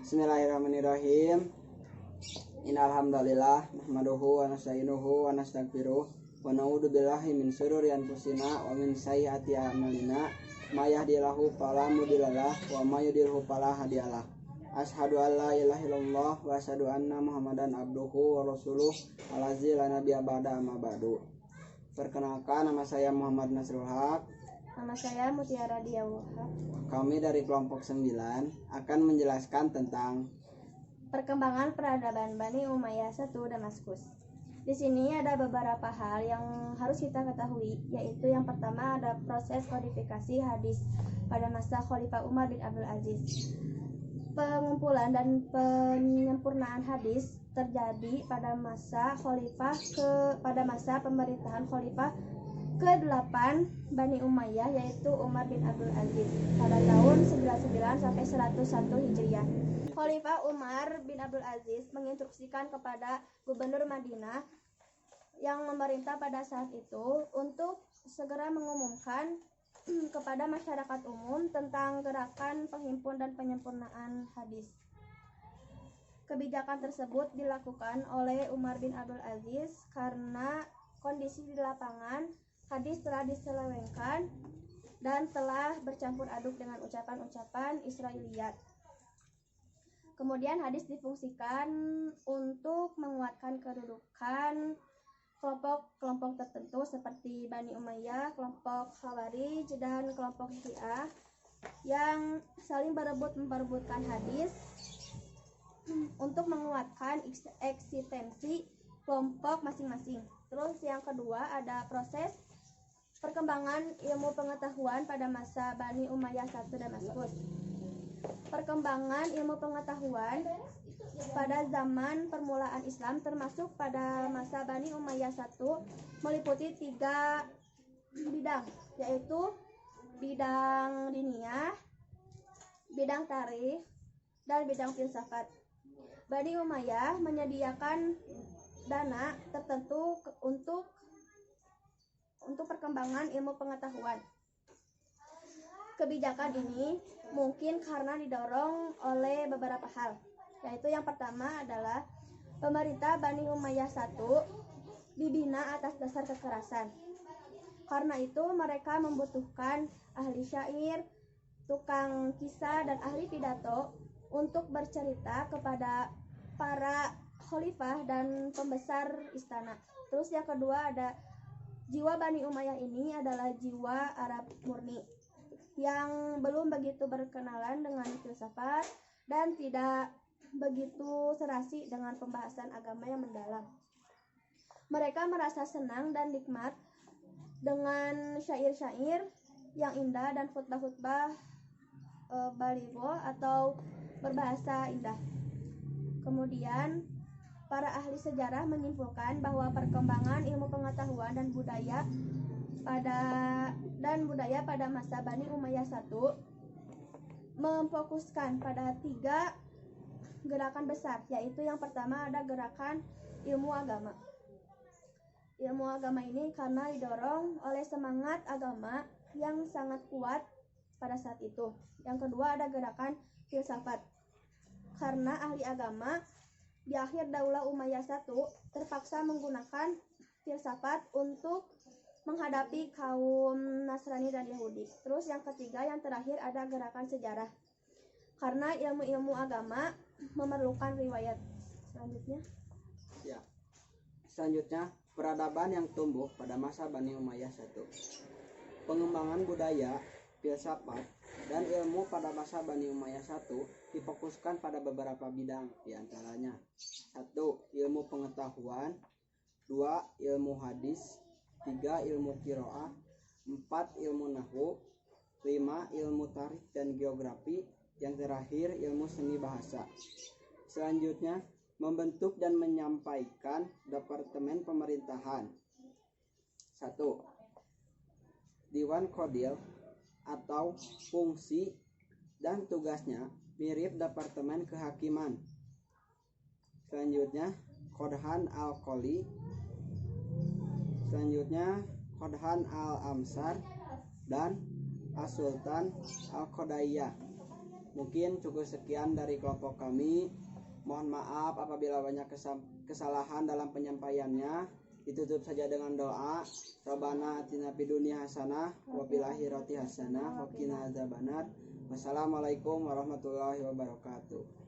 Bismillahirrahmanirrahim. Innalhamdalillah nahmaduhu wa nasta'inuhu wa nastaghfiruh wa na'udzu billahi min syururi anfusina wa min sayyiati a'malina may yahdihillahu fala mudhillalah wa may yudhlil fala hadiyalah. Asyhadu an la ilaha illallah wa asyhadu anna Muhammadan abduhu wa rasuluh allazi la nabiyya ba'da amma ba'du. Perkenalkan, nama saya Muhammad Nasrul Haq. Nama saya Mutiara Diawahab. Kami dari kelompok 9 akan menjelaskan tentang Perkembangan peradaban Bani Umayyah I Damaskus. Di sini ada beberapa hal yang harus kita ketahui, yaitu yang pertama ada proses kodifikasi hadis pada masa Khalifah Umar bin Abdul Aziz. Pengumpulan dan penyempurnaan hadis terjadi pada masa pemerintahan Khalifah ke-8 Bani Umayyah, yaitu Umar bin Abdul Aziz pada tahun 99 sampai 101 Hijriah. Khalifah Umar bin Abdul Aziz menginstruksikan kepada Gubernur Madinah yang memerintah pada saat itu untuk segera mengumumkan kepada masyarakat umum tentang gerakan penghimpun dan penyempurnaan hadis. Kebijakan tersebut dilakukan oleh Umar bin Abdul Aziz karena kondisi di lapangan hadis telah diselewengkan dan telah bercampur aduk dengan ucapan-ucapan Israiliyat. Kemudian hadis difungsikan untuk menguatkan kedudukan kelompok-kelompok tertentu seperti Bani Umayyah, kelompok Khawarij, dan kelompok Syiah yang saling berebut memperebutkan hadis untuk menguatkan eksistensi kelompok masing-masing. Terus yang kedua ada proses perkembangan ilmu pengetahuan pada masa Bani Umayyah I Damaskus. Perkembangan ilmu pengetahuan pada zaman permulaan Islam termasuk pada masa Bani Umayyah I meliputi 3 bidang, yaitu bidang diniyah, bidang tarikh, dan bidang filsafat. Bani Umayyah menyediakan dana tertentu untuk perkembangan ilmu pengetahuan. Kebijakan ini mungkin karena didorong oleh beberapa hal, yaitu yang pertama adalah pemerintah Bani Umayyah I dibina atas dasar kekerasan. Karena itu mereka membutuhkan ahli syair, tukang kisah, dan ahli pidato untuk bercerita kepada para khalifah dan pembesar istana. Terus yang kedua ada jiwa Bani Umayyah ini adalah jiwa Arab murni yang belum begitu berkenalan dengan filsafat dan tidak begitu serasi dengan pembahasan agama yang mendalam. Mereka merasa senang dan nikmat dengan syair-syair yang indah dan khutbah-khutbah baligho atau berbahasa indah. Kemudian para ahli sejarah menyimpulkan bahwa perkembangan ilmu pengetahuan dan budaya pada masa Bani Umayyah I memfokuskan pada 3 gerakan besar, yaitu yang pertama ada gerakan ilmu agama. Ilmu agama ini karena didorong oleh semangat agama yang sangat kuat pada saat itu. Yang kedua ada gerakan filsafat, karena ahli agama di akhir Daulah Umayyah I terpaksa menggunakan filsafat untuk menghadapi kaum Nasrani dan Yahudi. Terus yang ketiga, yang terakhir ada gerakan sejarah, karena ilmu-ilmu agama memerlukan riwayat. Selanjutnya peradaban yang tumbuh pada masa Bani Umayyah I. Pengembangan budaya, filsafat, dan ilmu pada masa Bani Umayyah I difokuskan pada beberapa bidang, diantaranya 1. Ilmu pengetahuan, 2. Ilmu hadis, 3. Ilmu qiraah, 4. Ilmu nahwu, 5. Ilmu tarikh dan geografi, yang terakhir ilmu seni bahasa. Selanjutnya membentuk dan menyampaikan departemen pemerintahan. 1. Diwan Kodil atau fungsi dan tugasnya mirip departemen kehakiman. Selanjutnya Kodhan al-Qoli. Selanjutnya Kodhan al-Amsar dan As-Sultan al-Qodaiyah. Mungkin cukup sekian dari kelompok kami. Mohon maaf apabila banyak kesalahan dalam penyampaiannya. Ditutup saja dengan doa. Rabbana atina fid dunya hasanah wa fil akhirati hasanah wa qina adzabannar. Wassalamualaikum warahmatullahi wabarakatuh.